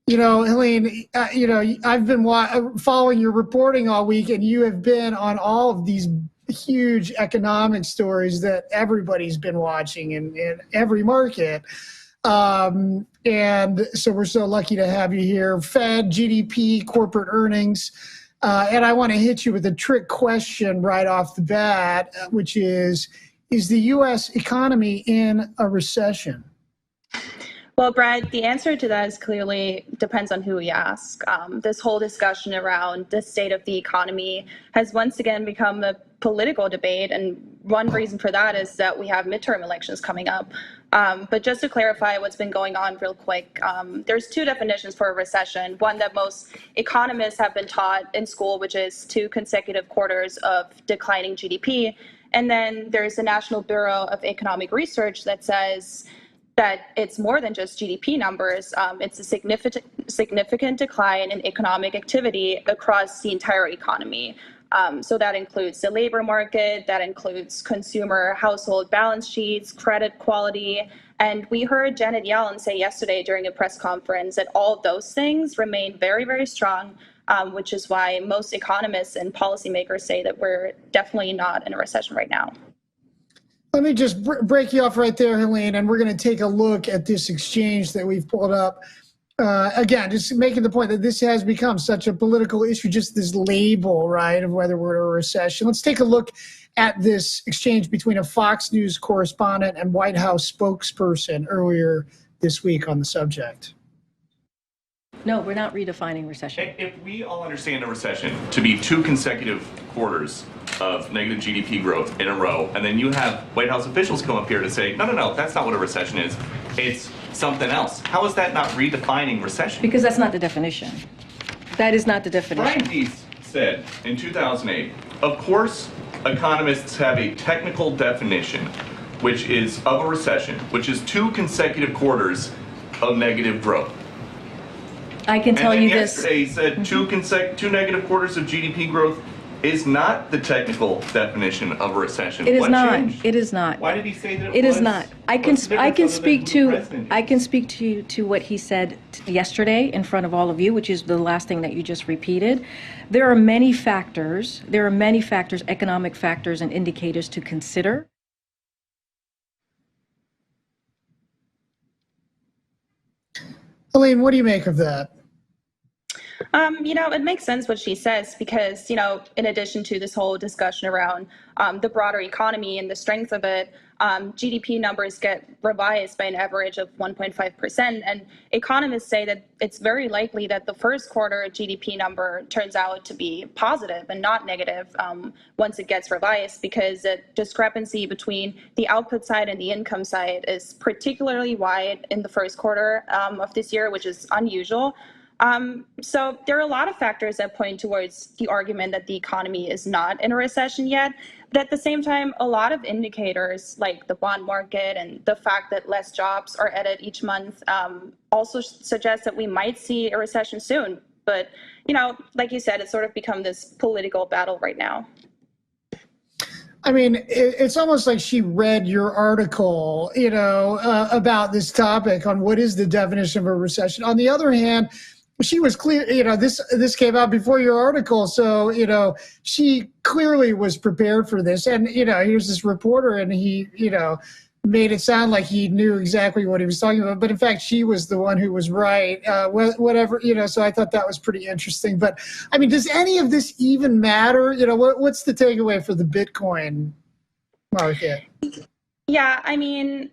Helene, I've been following your reporting all week, and you have been on all of these huge economic stories that everybody's been watching in every market. And so we're so lucky to have you here. Fed, GDP, corporate earnings. And I want to hit you with a trick question right off the bat, which is the U.S. economy in a recession? Well, Brad, the answer to that is clearly depends on who we ask. This whole discussion around the state of the economy has once again become a political debate. And one reason for that is that we have midterm elections coming up. But just to clarify what's been going on real quick, there's two definitions for a recession. One that most economists have been taught in school, which is 2 consecutive quarters of declining GDP. And then there's the National Bureau of Economic Research that says that it's more than just GDP numbers. It's a significant decline in economic activity across the entire economy. So that includes the labor market, that includes consumer household balance sheets, credit quality. And we heard Janet Yellen say yesterday during a press conference that all of those things remain very, very strong, which is why most economists and policymakers say that we're definitely not in a recession right now. Let me just break you off right there, Helene, and we're going to take a look at this exchange that we've pulled up. Again, just making the point that this has become such a political issue, just this label, right, of whether we're in a recession. Let's take a look at this exchange between a Fox News correspondent and White House spokesperson earlier this week on the subject. No, we're not redefining recession. If we all understand a recession to be 2 consecutive quarters of negative GDP growth in a row, and then you have White House officials come up here to say, no, that's not what a recession is. It's something else. How is that not redefining recession? Because that's not the definition. That is not the definition. Brian Deese said in 2008, of course, economists have a technical definition, which is of a recession, which is 2 consecutive quarters of negative growth. I can tell you this. Yesterday he said 2 negative quarters of GDP growth is not the technical definition of a recession. It is what not. changed? It is not. Why did he say that it is not? I can speak to what he said yesterday in front of all of you, which is the last thing that you just repeated. There are many factors. Economic factors and indicators to consider. Helene, what do you make of that? It makes sense what she says because, in addition to this whole discussion around the broader economy and the strength of it, GDP numbers get revised by an average of 1.5%. And economists say that it's very likely that the first quarter GDP number turns out to be positive and not negative once it gets revised, because the discrepancy between the output side and the income side is particularly wide in the first quarter of this year, which is unusual. So there are a lot of factors that point towards the argument that the economy is not in a recession yet. But at the same time, a lot of indicators like the bond market and the fact that less jobs are added each month also suggest that we might see a recession soon. But, like you said, it's sort of become this political battle right now. I mean, it's almost like she read your article, about this topic on what is the definition of a recession. On the other hand, she was clear, this came out before your article. So, she clearly was prepared for this. And, here's this reporter and he, made it sound like he knew exactly what he was talking about. But in fact, she was the one who was right, whatever, so I thought that was pretty interesting. But I mean, does any of this even matter? What's the takeaway for the Bitcoin market? Yeah, I mean,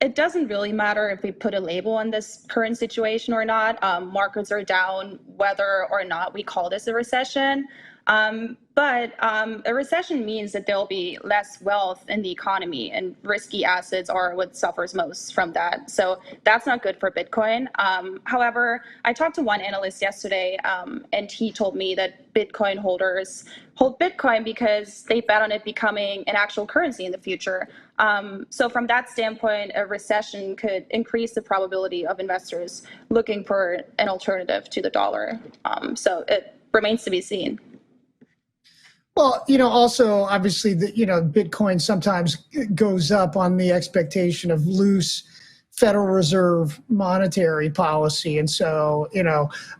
it doesn't really matter if we put a label on this current situation or not. Markets are down whether or not we call this a recession. But a recession means that there'll be less wealth in the economy, and risky assets are what suffers most from that. So that's not good for Bitcoin. However, I talked to one analyst yesterday, and he told me that Bitcoin holders hold Bitcoin because they bet on it becoming an actual currency in the future. So from that standpoint, a recession could increase the probability of investors looking for an alternative to the dollar. So it remains to be seen. Well, also obviously Bitcoin sometimes goes up on the expectation of loose Federal Reserve monetary policy. And so,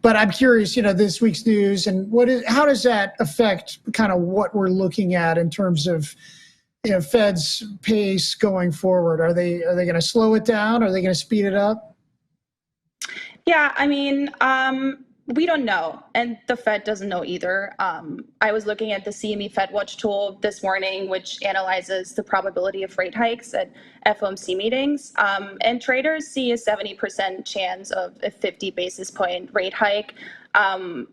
but I'm curious, this week's news and how does that affect kind of what we're looking at in terms of, Fed's pace going forward? Are they going to slow it down? Are they going to speed it up? Yeah, I mean, we don't know, and the Fed doesn't know either. I was looking at the CME FedWatch tool this morning, which analyzes the probability of rate hikes at FOMC meetings, and traders see a 70% chance of a 50 basis point rate hike,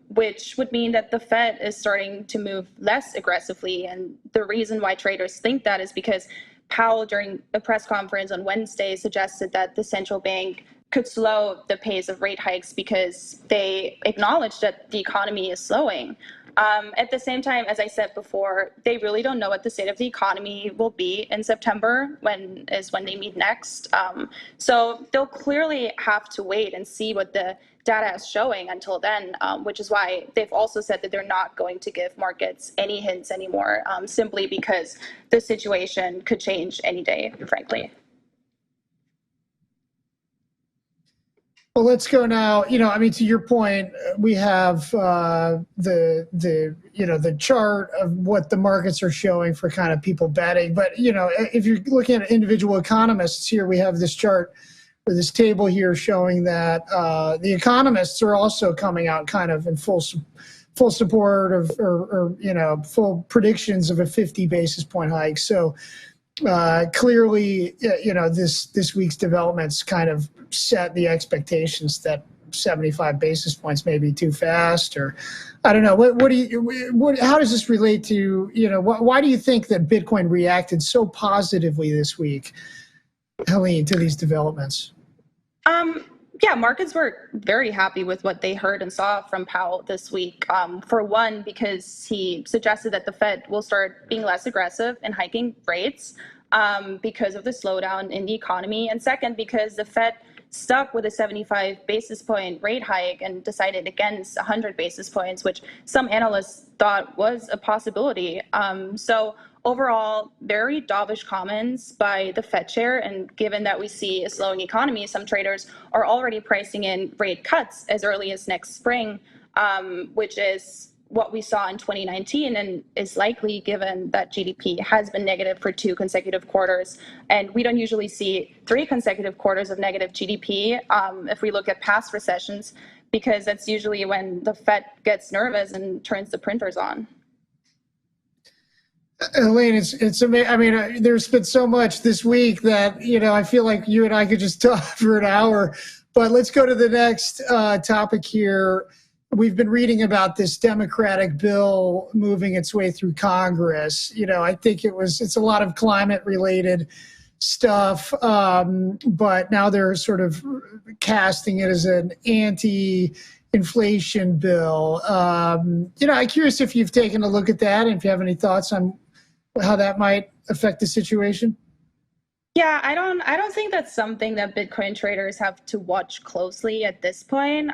which would mean that the Fed is starting to move less aggressively. And the reason why traders think that is because Powell, during a press conference on Wednesday, suggested that the central bank could slow the pace of rate hikes because they acknowledge that the economy is slowing. At the same time, as I said before, they really don't know what the state of the economy will be in September, when they meet next. So they'll clearly have to wait and see what the data is showing until then, which is why they've also said that they're not going to give markets any hints anymore, simply because the situation could change any day, frankly. Well, let's go now. To your point, we have the chart of what the markets are showing for kind of people betting. But if you're looking at individual economists here, we have this chart or this table here showing that the economists are also coming out kind of in full support of or full predictions of a 50 basis point hike. So clearly, this week's developments kind of set the expectations that 75 basis points may be too fast, or I don't know. How does this relate to, why do you think that Bitcoin reacted so positively this week, Helene, to these developments? Yeah, markets were very happy with what they heard and saw from Powell this week. For one, because he suggested that the Fed will start being less aggressive in hiking rates because of the slowdown in the economy. And second, because the Fed stuck with a 75 basis point rate hike and decided against 100 basis points, which some analysts thought was a possibility. So overall, very dovish comments by the Fed chair. And given that we see a slowing economy, some traders are already pricing in rate cuts as early as next spring, which is what we saw in 2019 and is likely given that GDP has been negative for 2 consecutive quarters. And we don't usually see 3 consecutive quarters of negative GDP if we look at past recessions, because that's usually when the Fed gets nervous and turns the printers on. Helene, it's amazing. I mean, there's been so much this week that, I feel like you and I could just talk for an hour. But let's go to the next topic here. We've been reading about this Democratic bill moving its way through Congress. I think it's a lot of climate related stuff, but now they're sort of casting it as an anti-inflation bill. I'm curious if you've taken a look at that and if you have any thoughts on how that might affect the situation. Yeah, I don't think that's something that Bitcoin traders have to watch closely at this point.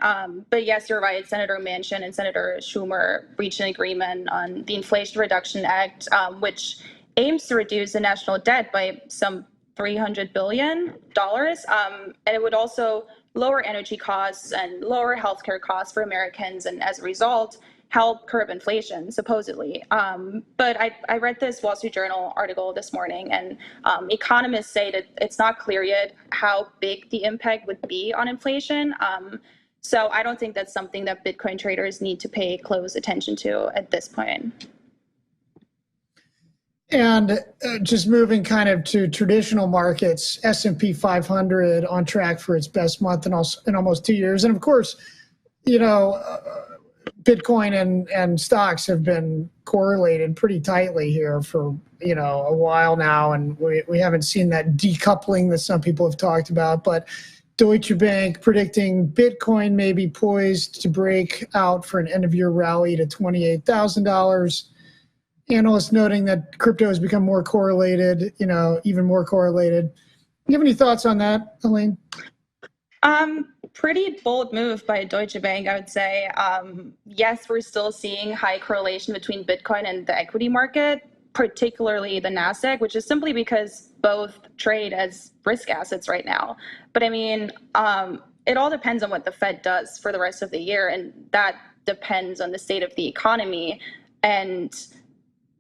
But yes, you're right. Senator Manchin and Senator Schumer reached an agreement on the Inflation Reduction Act, which aims to reduce the national debt by some $300 billion. And it would also lower energy costs and lower healthcare costs for Americans. And as a result, help curb inflation, supposedly. But I read this Wall Street Journal article this morning, and economists say that it's not clear yet how big the impact would be on inflation. So I don't think that's something that Bitcoin traders need to pay close attention to at this point. And just moving kind of to traditional markets, S&P 500 on track for its best month in almost 2 years. And of course, Bitcoin and stocks have been correlated pretty tightly here for a while now, and we haven't seen that decoupling that some people have talked about. But Deutsche Bank predicting Bitcoin may be poised to break out for an end-of-year rally to $28,000. Analysts noting that crypto has become more correlated, even more correlated. Do you have any thoughts on that, Helene? Pretty bold move by Deutsche Bank, I would say. Yes, we're still seeing high correlation between Bitcoin and the equity market, particularly the NASDAQ, which is simply because both trade as risk assets right now. But I mean, it all depends on what the Fed does for the rest of the year, and that depends on the state of the economy. And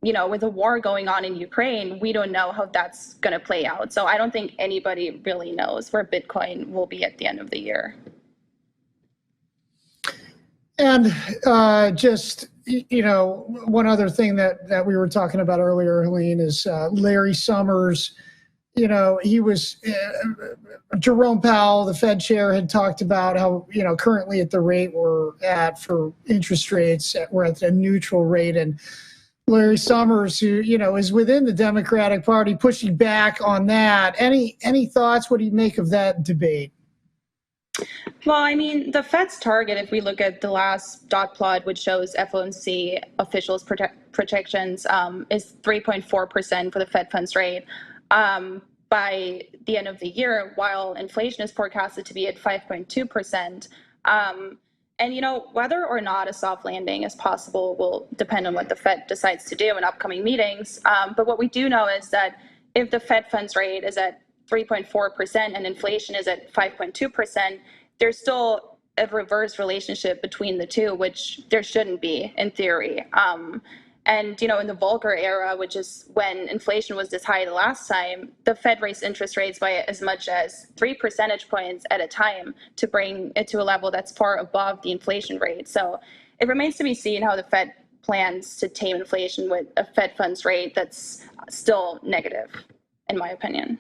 with a war going on in Ukraine, we don't know how that's going to play out. So I don't think anybody really knows where Bitcoin will be at the end of the year. And just, one other thing that we were talking about earlier, Helene, is Larry Summers. He was, Jerome Powell, the Fed chair, had talked about how, currently at the rate we're at for interest rates, we're at a neutral rate. And Larry Summers, who, is within the Democratic Party, pushing back on that. Any thoughts? What do you make of that debate? Well, I mean, the Fed's target, if we look at the last dot plot, which shows FOMC officials' projections, is 3.4% for the Fed funds rate by the end of the year, while inflation is forecasted to be at 5.2%. And, whether or not a soft landing is possible will depend on what the Fed decides to do in upcoming meetings. But what we do know is that if the Fed funds rate is at 3.4% and inflation is at 5.2%, there's still a reverse relationship between the two, which there shouldn't be in theory. And, in the Volcker era, which is when inflation was this high the last time, the Fed raised interest rates by as much as 3 percentage points at a time to bring it to a level that's far above the inflation rate. So it remains to be seen how the Fed plans to tame inflation with a Fed funds rate that's still negative, in my opinion.